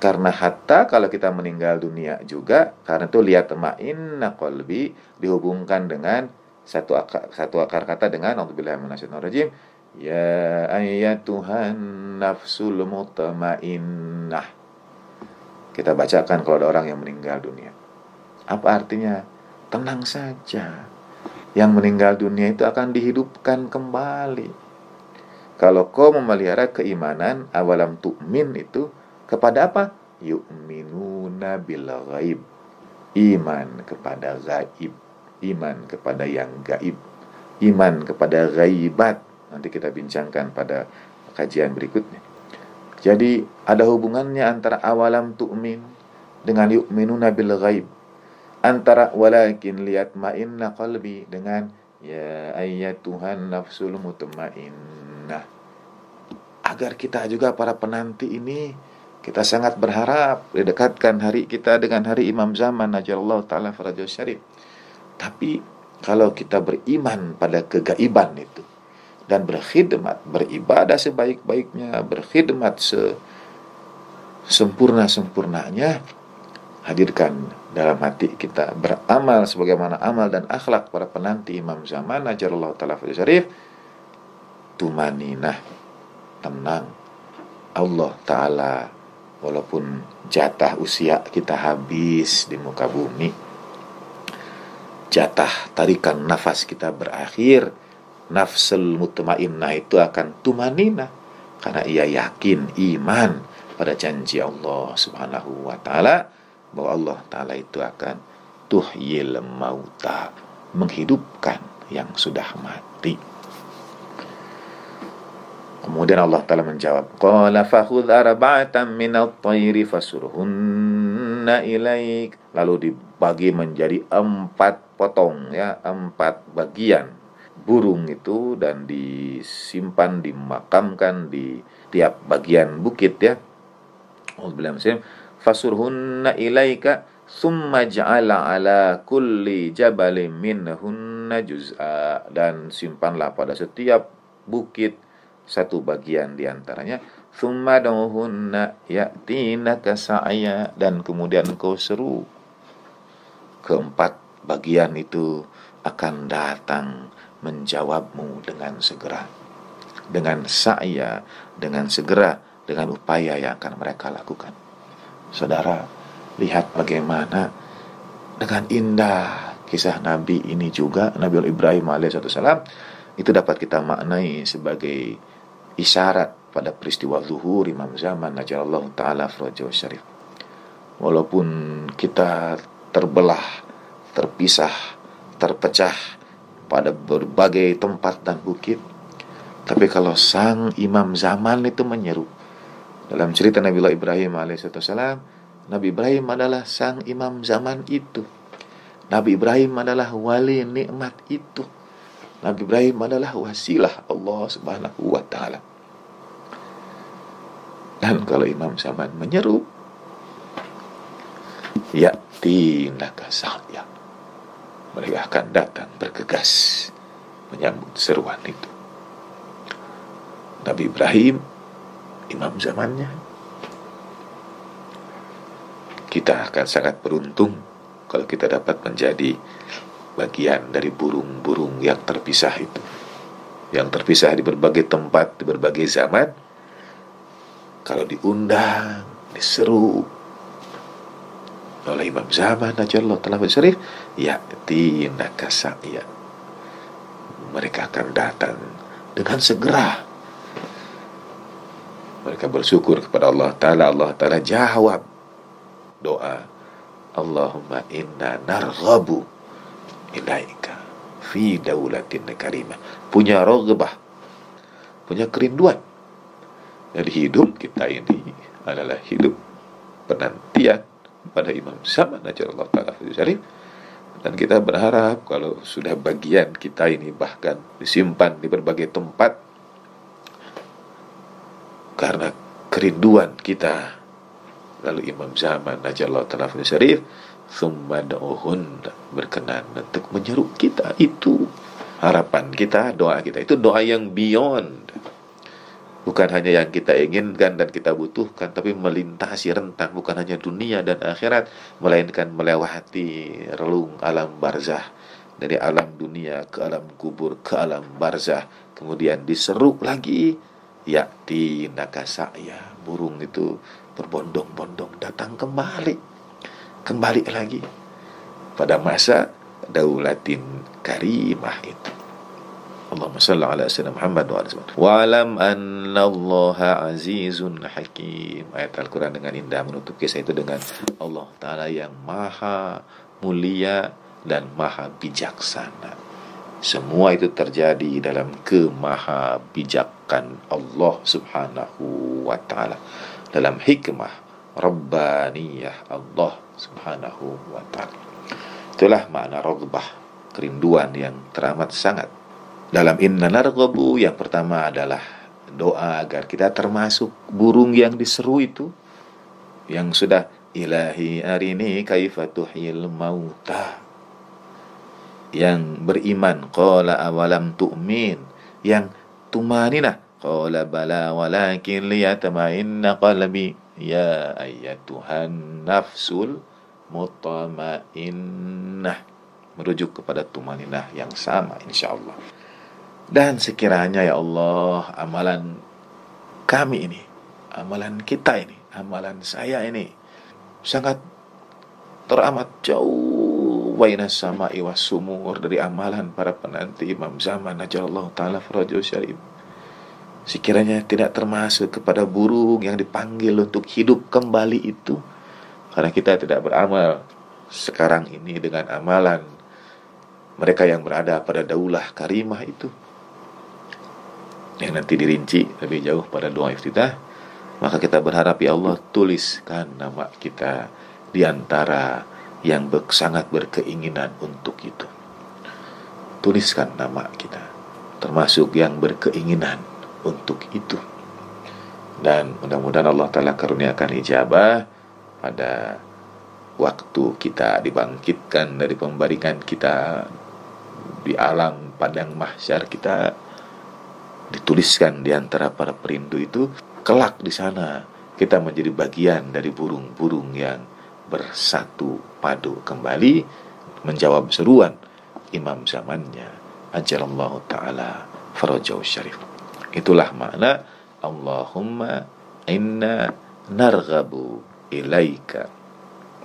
[SPEAKER 1] Karena hatta kalau kita meninggal dunia juga, karena itu liyatma'inna qalbi dihubungkan dengan satu akar kata dengan a'udzubillahi minasyaitonirrajim, ya ayyatuhan nafsul mutmainnah. Kita bacakan kalau ada orang yang meninggal dunia. Apa artinya? Tenang saja. Yang meninggal dunia itu akan dihidupkan kembali. Kalau kau memelihara keimanan, awalam tu'min itu kepada apa? Yu'minuna bil ghaib. Iman kepada gaib. Iman kepada yang gaib. Iman kepada ghaibat. Nanti kita bincangkan pada kajian berikutnya. Jadi ada hubungannya antara awalam tu'min dengan yu'minuna bil ghaib. Antara walakin liyatma'inna qalbi dengan ya ayyatuhan nafsul mutmainnah. Agar kita juga para penanti ini, kita sangat berharap didekatkan hari kita dengan hari Imam Zaman ajallahu ta'ala farajul syarif. Tapi kalau kita beriman pada kegaiban itu dan berkhidmat, beribadah sebaik-baiknya, berkhidmat sempurna-sempurnanya, hadirkan dalam hati kita beramal sebagaimana amal dan akhlak para penanti Imam Zaman ajallahu ta'ala farajul syarif, tumaninah, tenang. Allah Ta'ala walaupun jatah usia kita habis di muka bumi, jatah tarikan nafas kita berakhir, nafsul mutmainnah itu akan tumaninah karena ia yakin, iman pada janji Allah Subhanahu wa Ta'ala bahwa Allah Ta'ala itu akan tuhyil mauta, menghidupkan yang sudah mati. Kemudian Allah Ta'ala menjawab, qala fakhudh arba'atan minat tayri fasurhunna ilaik. Lalu bagi menjadi 4 potong, ya, 4 bagian burung itu, dan disimpan, dimakamkan di tiap bagian bukit, ya. Fasurhunna ilaika summa ja'ala ala kulli jabalin minhunna juz'a, dan simpanlah pada setiap bukit satu bagian diantaranya. Summa da'uhunna ya'tinaka sa'ya, dan kemudian kau seru keempat bagian itu akan datang menjawabmu dengan segera, dengan sa'ya, dengan segera, dengan upaya yang akan mereka lakukan. Saudara, lihat bagaimana dengan indah kisah Nabi ini juga, Nabi Ibrahim alaihissalam, itu dapat kita maknai sebagai isyarat pada peristiwa zuhur Imam Zaman najallahu ta'ala farajahu syarif. Walaupun kita terbelah, terpisah, terpecah pada berbagai tempat dan bukit, tapi kalau sang Imam Zaman itu menyeru, dalam cerita Nabi Ibrahim alaihissalam, Nabi Ibrahim adalah sang Imam Zaman itu. Nabi Ibrahim adalah wali nikmat itu. Nabi Ibrahim adalah wasilah Allah subhanahu wa ta'ala. Dan kalau Imam Zaman menyeru, ya'tinaka sa'ya, mereka akan datang bergegas menyambut seruan itu. Nabi Ibrahim, Imam zamannya. Kita akan sangat beruntung kalau kita dapat menjadi bagian dari burung-burung yang terpisah itu, yang terpisah di berbagai tempat, di berbagai zaman. Kalau diundang, diseru oleh Imam Zaman najallahu ta'ala syarif, ya'tinaka sa'ya, mereka akan datang dengan segera. Mereka bersyukur kepada Allah Ta'ala. Allah Ta'ala jawab doa, Allahumma inna narghabu ilaika fi daulatin karimah. Punya raghbah, punya kerinduan. Jadi hidup kita ini adalah hidup penantian pada Imam Zaman najallahu ta'ala syarif. Dan kita berharap kalau sudah bagian kita ini bahkan disimpan di berbagai tempat karena kerinduan kita, lalu Imam Zaman najallahu ta'ala syarif summa da'uhun berkenan untuk menyeru kita. Itu harapan kita, doa kita. Itu doa yang beyond, bukan hanya yang kita inginkan dan kita butuhkan, tapi melintasi rentang bukan hanya dunia dan akhirat, melainkan melewati relung alam barzah, dari alam dunia ke alam kubur, ke alam barzah. Kemudian diseru lagi, ya'tinaka sa'ya, burung itu berbondong-bondong datang kembali lagi pada masa daulatin karimah itu. Allahumma salli ala sayyidina Muhammad wa ala wa alam annallaha azizun hakim. Ayat Al-Quran dengan indah menutup kisah itu dengan Allah Ta'ala yang maha mulia dan maha bijaksana. Semua itu terjadi dalam kemaha bijakan Allah Subhanahu wa Ta'ala, dalam hikmah Rabbaniyah Allah Subhanahu wa Ta'ala. Itulah makna raghbah, kerinduan yang teramat sangat. Dalam inna narghabu, yang pertama adalah doa agar kita termasuk burung yang diseru itu, yang sudah ilahi arini kaifa tuhyil mauta, yang beriman qala awalam tu'min, yang tumanina qala bala walakin liyatma'inna qalbi ya ayyatuhan nafsul mutmainnah, merujuk kepada tumaninah yang sama insyaallah. Dan sekiranya ya Allah, amalan kami ini, amalan kita ini, amalan saya ini sangat teramat jauh wainas sama'i was sumur dari amalan para penanti Imam Zaman najallahu ta'ala farajahu syarif. Sekiranya tidak termasuk kepada burung yang dipanggil untuk hidup kembali itu, karena kita tidak beramal sekarang ini dengan amalan mereka yang berada pada daulah karimah itu, yang nanti dirinci lebih jauh pada doa iftitah, maka kita berharap ya Allah tuliskan nama kita di antara yang sangat berkeinginan untuk itu. Tuliskan nama kita termasuk yang berkeinginan untuk itu. Dan mudah-mudahan Allah Ta'ala karuniakan ijabah pada waktu kita dibangkitkan dari pembaringan kita di alam padang mahsyar, kita dituliskan di antara para perindu itu. Kelak di sana kita menjadi bagian dari burung-burung yang bersatu padu kembali menjawab seruan imam zamannya ajalallahu ta'ala farajau syarif. Itulah makna Allahumma inna narghabu ilaika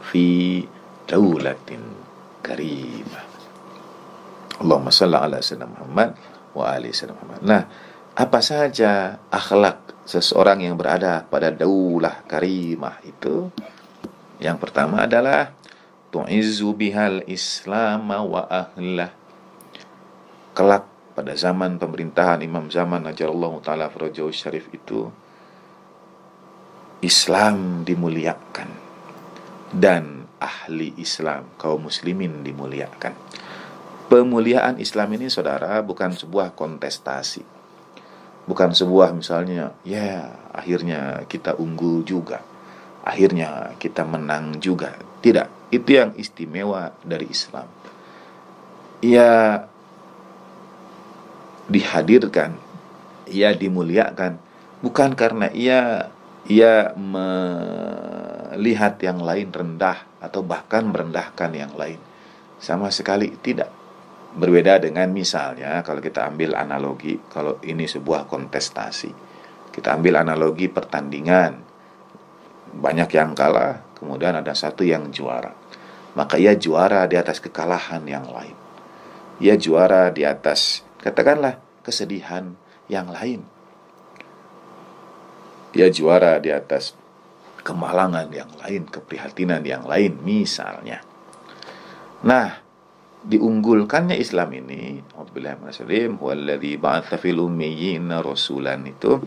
[SPEAKER 1] fi daulatin karimah. Allahumma salli ala sayyidina Muhammad wa ali sayyidina Muhammad. Nah, apa saja akhlak seseorang yang berada pada daulah karimah itu? Yang pertama adalah tu'izzu bihal islam wa ahlah. Kelak pada zaman pemerintahan Imam Zaman ajarallahu ta'ala farajau syarif itu, Islam dimuliakan dan ahli Islam, kaum muslimin dimuliakan. Pemuliaan Islam ini saudara bukan sebuah kontestasi, bukan sebuah misalnya akhirnya kita unggul juga, akhirnya kita menang juga. Tidak, itu yang istimewa dari Islam. Ia dihadirkan, ia dimuliakan bukan karena ia melihat yang lain rendah atau bahkan merendahkan yang lain. Sama sekali tidak. Berbeda dengan misalnya kalau kita ambil analogi, kalau ini sebuah kontestasi, kita ambil analogi pertandingan, banyak yang kalah, kemudian ada satu yang juara, maka ia juara di atas kekalahan yang lain. Ia juara di atas, katakanlah, kesedihan yang lain. Ia juara di atas kemalangan yang lain, keprihatinan yang lain misalnya. Nah, diunggulkannya Islam ini, Alhamdulillah masalim, walladzi ba'atsa fil ummiyina rasulan, itu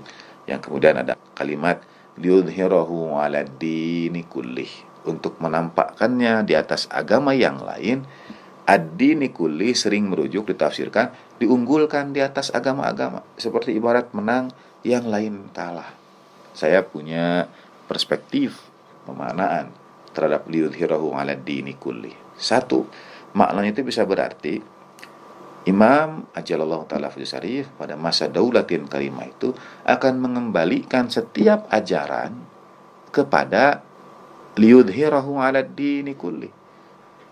[SPEAKER 1] yang kemudian ada kalimat liyudhhirahu 'ala dini kullih, untuk menampakkannya di atas agama yang lain. Ad-dini kulli sering merujuk ditafsirkan diunggulkan di atas agama-agama, seperti ibarat menang yang lain kalah. Saya punya perspektif pemaknaan terhadap liyudhhirahu 'ala dini kulli. Satu, maknanya itu bisa berarti Imam ajalallahu ta'ala farajau syarif pada masa daulatin karimah itu akan mengembalikan setiap ajaran kepada liyudhhirahu 'ala dini kulli,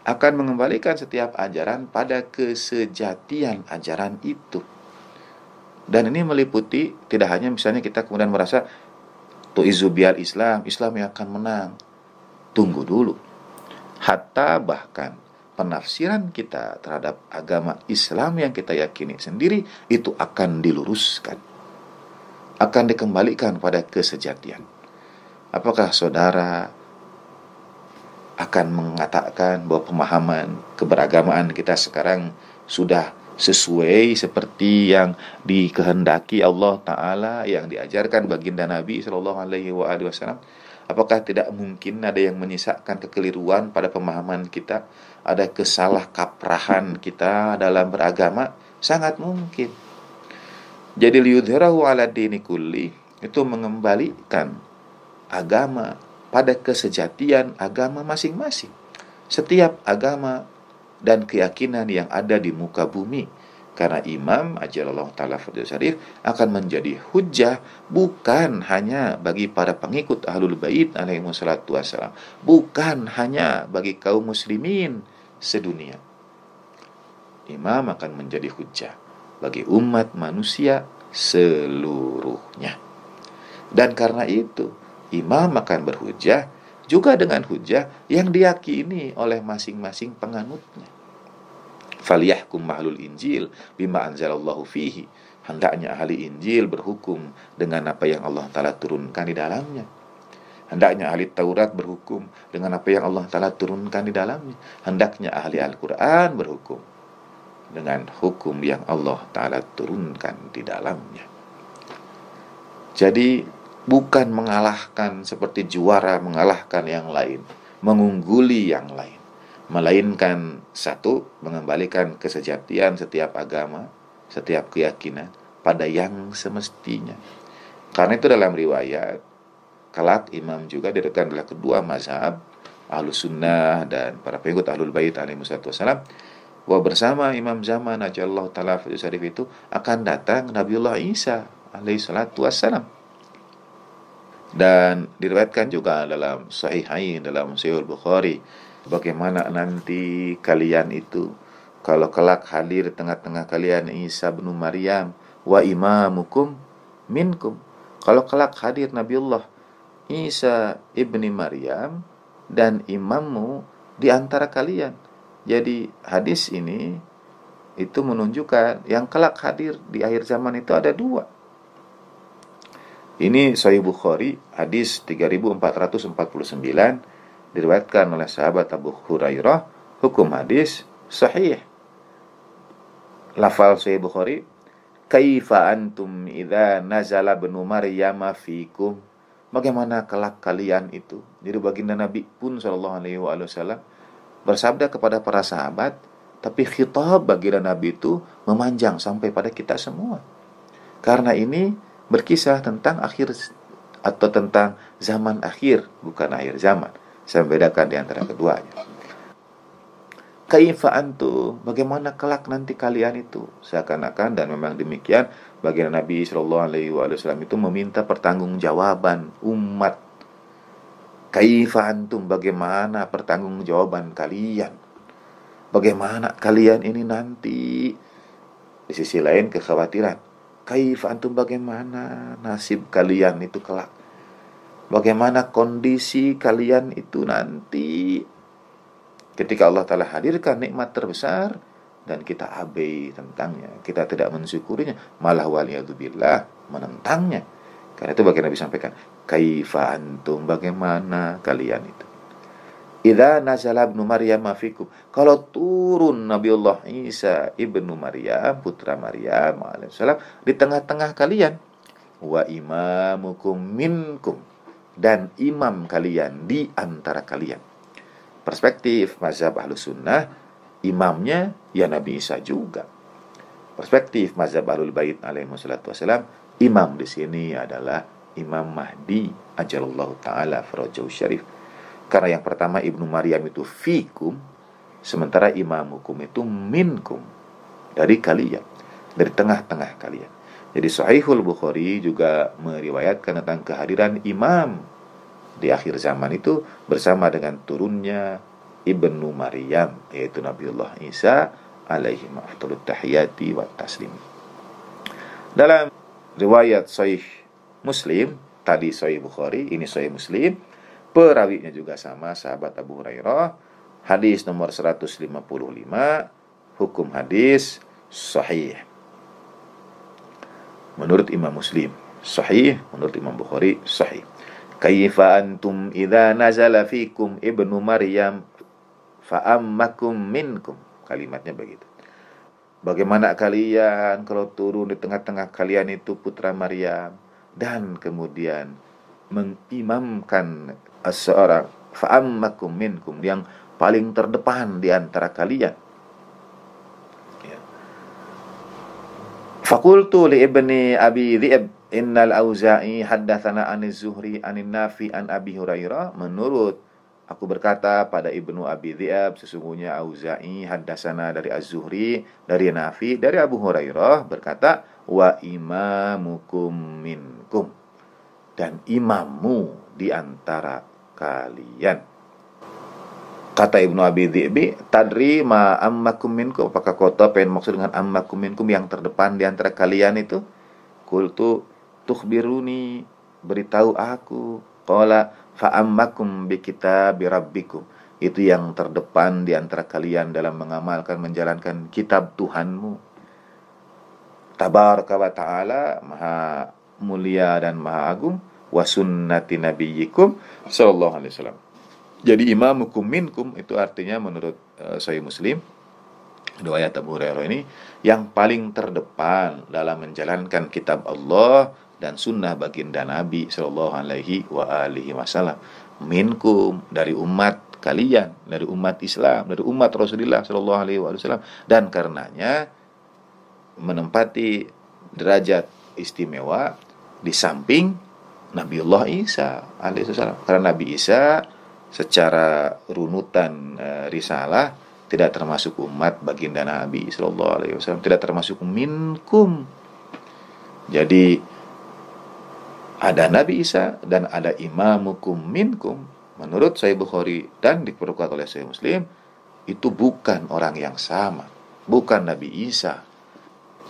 [SPEAKER 1] akan mengembalikan setiap ajaran pada kesejatian ajaran itu. Dan ini meliputi tidak hanya misalnya kita kemudian merasa tu'izzu bihal Islam, Islam yang akan menang. Tunggu dulu. Hatta bahkan penafsiran kita terhadap agama Islam yang kita yakini sendiri itu akan diluruskan, akan dikembalikan pada kesejatian. Apakah saudara akan mengatakan bahwa pemahaman keberagamaan kita sekarang sudah sesuai seperti yang dikehendaki Allah Ta'ala, yang diajarkan baginda Nabi Sallallahu Alaihi Wasallam? Apakah tidak mungkin ada yang menyisakan kekeliruan pada pemahaman kita, ada kesalah kaprahan kita dalam beragama? Sangat mungkin. Jadi liyudhhirahu 'ala dini kulli itu mengembalikan agama pada kesejatian agama masing-masing. Setiap agama dan keyakinan yang ada di muka bumi. Karena Imam ajalallahu ta'ala farajau syarif akan menjadi hujjah bukan hanya bagi para pengikut Ahlul Bait alaihi wassalatu wassalam, bukan hanya bagi kaum muslimin sedunia. Imam akan menjadi hujjah bagi umat manusia seluruhnya. Dan karena itu Imam akan berhujjah juga dengan hujjah yang diyakini oleh masing-masing penganutnya. Faliyahkum mahlul Injil bima anzalallahu fihi. Hendaknya ahli Injil berhukum dengan apa yang Allah Ta'ala turunkan di dalamnya. Hendaknya ahli Taurat berhukum dengan apa yang Allah Ta'ala turunkan di dalamnya. Hendaknya ahli Al-Quran berhukum dengan hukum yang Allah Ta'ala turunkan di dalamnya. Jadi bukan mengalahkan seperti juara mengalahkan yang lain, mengungguli yang lain. melainkan satu, mengembalikan kesejatian setiap agama, setiap keyakinan pada yang semestinya. Karena itu dalam riwayat kelak imam juga diriwayatkan oleh kedua mazhab, Ahlus Sunnah dan para pengikut Ahlul Bait alaihi wassalam, bahwa bersama imam zaman ajallahu taala fi syarif itu akan datang Nabiullah Isa alaihi salatu wassalam. Dan diriwayatkan juga dalam Sahihain, dalam Sahih Bukhari, bagaimana nanti kalian itu kalau kelak hadir tengah-tengah kalian Isa bin Maryam wa imamukum minkum. Kalau kelak hadir Nabiullah Isa ibni Maryam dan imammu di antara kalian. Jadi hadis ini itu menunjukkan yang kelak hadir di akhir zaman itu ada dua. Ini Sahih Bukhari, hadis 3449, diriwayatkan oleh sahabat Abu Hurairah, hukum hadis sahih. Lafal Sahih Bukhari, kaifa antum idza nazala ibnu Maryam fikum. Bagaimana kelak kalian itu? Jadi baginda Nabi pun sallallahu alaihi wasallam bersabda kepada para sahabat, tapi khitab baginda Nabi itu memanjang sampai pada kita semua. Karena ini berkisah tentang akhir atau tentang zaman akhir, bukan akhir zaman. Saya membedakan di antara keduanya. Kaifa antum, bagaimana kelak nanti kalian itu? Seakan-akan, dan memang demikian, baginda Nabi sallallahu alaihi wasallam itu meminta pertanggungjawaban umat. Kaifa antum, bagaimana pertanggungjawaban kalian? Bagaimana kalian ini nanti? Di sisi lain kekhawatiran. Kaifa antum, bagaimana nasib kalian itu kelak? Bagaimana kondisi kalian itu nanti ketika Allah Ta'ala hadirkan nikmat terbesar dan kita abai tentangnya, kita tidak mensyukurinya, malah waliyadzubillah menentangnya. Karena itu bagian Nabi sampaikan, kaifa antum, bagaimana kalian itu? Idza nazala ibnu Maryam fikum, kalau turun Nabiullah Isa ibnu Maryam, putra Maryam alaihissalam di tengah-tengah kalian, wa imamukum minkum, dan imam kalian di antara kalian. Perspektif mazhab Ahlus Sunnah, imamnya ya Nabi Isa juga. Perspektif mazhab Ahlul Bait alaihi wassalam, imam di sini adalah Imam Mahdi ajallallahu taala farajahu syarif. Karena yang pertama Ibnu Maryam itu fikum, sementara imam hukum itu minkum, dari kalian, dari tengah-tengah kalian. Jadi Sahihul Bukhari juga meriwayatkan tentang kehadiran imam di akhir zaman itu bersama dengan turunnya Ibnu Maryam, yaitu Nabiullah Isa alaihi afdalut tahiyati wa taslim. Dalam riwayat Sahih Muslim, tadi Sahih Bukhari, ini Sahih Muslim, perawinya juga sama, sahabat Abu Hurairah, hadis nomor 155, hukum hadis sahih. Menurut Imam Muslim sahih, menurut Imam Bukhari sahih. Kaifa antum idza nazala fikum ibnu Maryam fa ammakum minkum. Kalimatnya begitu. Bagaimana kalian kalau turun di tengah-tengah kalian itu putra Maryam dan kemudian mengimamkan seorang fa'ammakum minkum, yang paling terdepan di antara kalian. Ya. Fakultu li ibni Abi Dhi'b innal Auza'i haddatsana aniz Zuhri anin Nafi an Abi Hurairah. Menurut aku berkata pada Ibnu Abi Dhi'ab, sesungguhnya Auza'i haddatsana dari Az-Zuhri, dari Nafi, dari Abu Hurairah berkata, wa imamukum minkum, dan imammu di antara kalian. Kata Ibnu Abi Dhi'bi, tadri ma ammakum minkum, apakah kau tahu apa yang maksud dengan ammakum minkum, yang terdepan di antara kalian itu? Qultu tukhbiruni, beritahu aku. Qala fa ammakum bi kitabi rabbikum, itu yang terdepan di antara kalian dalam mengamalkan, menjalankan kitab Tuhanmu. Tabaraka wa ta'ala, maha mulia dan maha agung, wa sunnati nabiyyikum sallallahu alaihi wasallam. Jadi imamukum minkum itu artinya menurut Sahih Muslim, riwayat Abu Hurairah ini, yang paling terdepan dalam menjalankan kitab Allah dan sunnah baginda Nabi sallallahu alaihi wa alihi wasallam. Minkum, dari umat kalian, dari umat Islam, dari umat Rasulullah Shallallahu Alaihi Wasallam, dan karenanya menempati derajat istimewa di samping Nabiullah Isa alaihissalam. Karena Nabi Isa secara runutan risalah tidak termasuk umat baginda Nabi Shallallahu Alaihi Wasallam, tidak termasuk minkum. Jadi ada Nabi Isa dan ada imamukum minkum. Menurut Sahih Bukhari dan diperkuat oleh Sahih Muslim, itu bukan orang yang sama, bukan Nabi Isa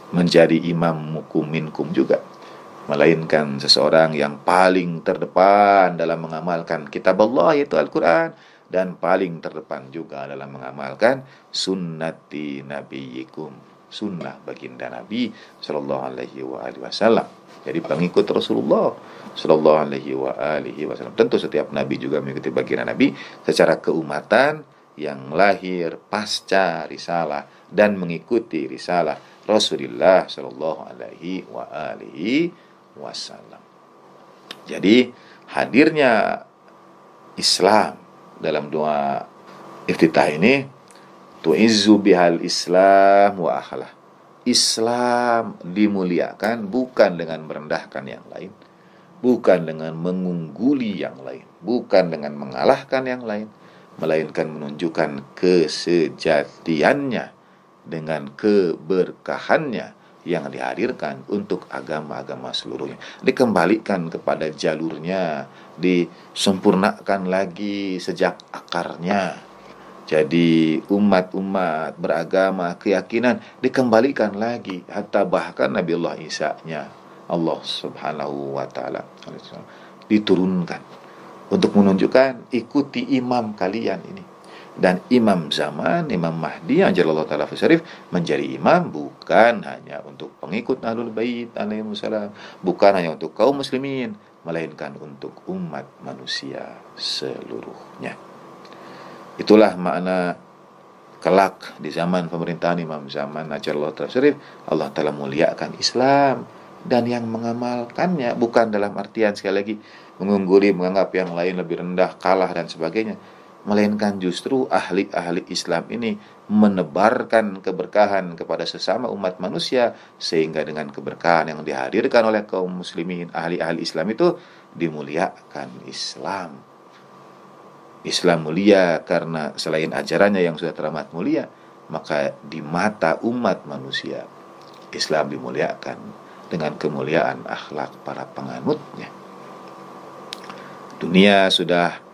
[SPEAKER 1] menjadi imamukum minkum juga, melainkan seseorang yang paling terdepan dalam mengamalkan kitab Allah, yaitu Al-Quran, dan paling terdepan juga dalam mengamalkan sunnati nabiyikum, sunnah baginda Nabi Sallallahu Alaihi Wasallam. Jadi pengikut Rasulullah Sallallahu Alaihi Wasallam. Tentu setiap Nabi juga mengikuti baginda Nabi secara keumatan yang lahir pasca risalah dan mengikuti risalah Rasulullah Sallallahu Alaihi Wasallam. Jadi hadirnya Islam dalam doa iftitah ini, tu'izzu bihal Islam wa akhalah. Islam dimuliakan bukan dengan merendahkan yang lain, bukan dengan mengungguli yang lain, bukan dengan mengalahkan yang lain, melainkan menunjukkan kesejatiannya dengan keberkahannya yang dihadirkan untuk agama-agama seluruhnya, dikembalikan kepada jalurnya, disempurnakan lagi sejak akarnya. Jadi umat-umat beragama, keyakinan dikembalikan lagi, hatta bahkan Nabiullah Isa-nya Allah Subhanahu wa taala diturunkan untuk menunjukkan ikuti imam kalian ini. Dan imam zaman, Imam Mahdi ajallahu ta'ala syarif, menjadi imam bukan hanya untuk pengikut Ahlul Bait alaihissalam, bukan hanya untuk kaum muslimin, melainkan untuk umat manusia seluruhnya. Itulah makna kelak di zaman pemerintahan Imam zaman ajallahu ta'ala syarif, Allah Ta'ala muliakan Islam, dan yang mengamalkannya bukan dalam artian sekali lagi mengungguli, menganggap yang lain lebih rendah, kalah dan sebagainya, melainkan justru ahli-ahli Islam ini menebarkan keberkahan kepada sesama umat manusia, sehingga dengan keberkahan yang dihadirkan oleh kaum muslimin, ahli-ahli Islam itu dimuliakan Islam. Islam mulia karena selain ajarannya yang sudah teramat mulia, maka di mata umat manusia Islam dimuliakan dengan kemuliaan akhlak para penganutnya. Dunia sudah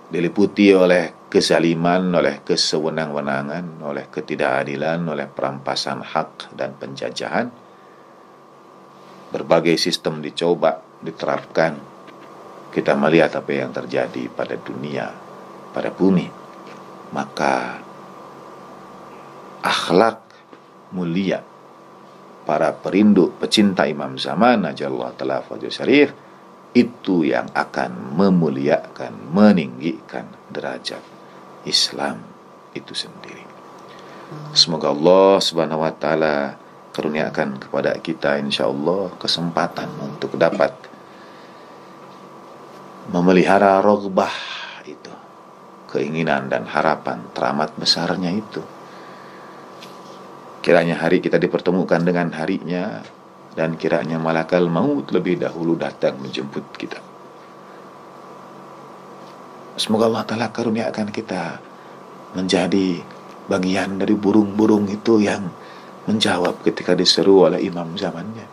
[SPEAKER 1] diliputi oleh kezaliman, oleh kesewenang-wenangan, oleh ketidakadilan, oleh perampasan hak dan penjajahan. Berbagai sistem dicoba, diterapkan. Kita melihat apa yang terjadi pada dunia, pada bumi. Maka akhlak mulia para perindu, pecinta Imam zaman ajallahu ta'ala syarif, itu yang akan memuliakan, meninggikan derajat Islam itu sendiri. Semoga Allah Subhanahu wa taala karuniakan kepada kita insyaallah kesempatan untuk dapat memelihara raghbah itu, keinginan dan harapan teramat besarnya itu. Kiranya hari kita dipertemukan dengan harinya, dan kiranya malakal maut lebih dahulu datang menjemput kita. Semoga Allah Ta'ala karuniakan kita menjadi bagian dari burung-burung itu yang menjawab ketika diseru oleh imam zamannya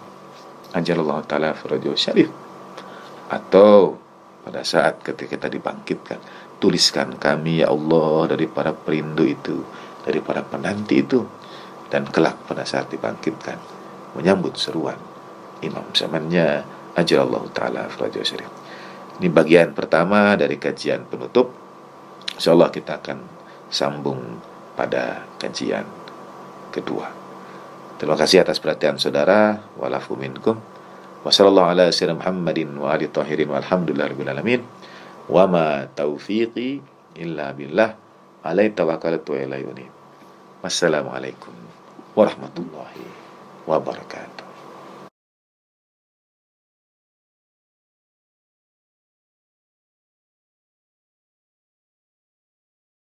[SPEAKER 1] ajallahu ta'ala farajahu syarif. Atau pada saat ketika kita dibangkitkan, tuliskan kami ya Allah dari para perindu itu, dari para penanti itu, dan kelak pada saat dibangkitkan menyambut seruan imam zamannya ajallahu ta'ala farajahu syarif. Ini bagian pertama dari kajian penutup. Insyaallah kita akan sambung pada kajian kedua. Terima kasih atas perhatian saudara. Walafu minkum. Wassallallahu ala sayyidina Muhammadin wa ali tahirin walhamdulillahirabbil alamin. Wa ma taufiqi illa billah. Alaihi tawakkaltu wa ilaihi unib. Wassalamualaikum warahmatullahi wabarakatuh.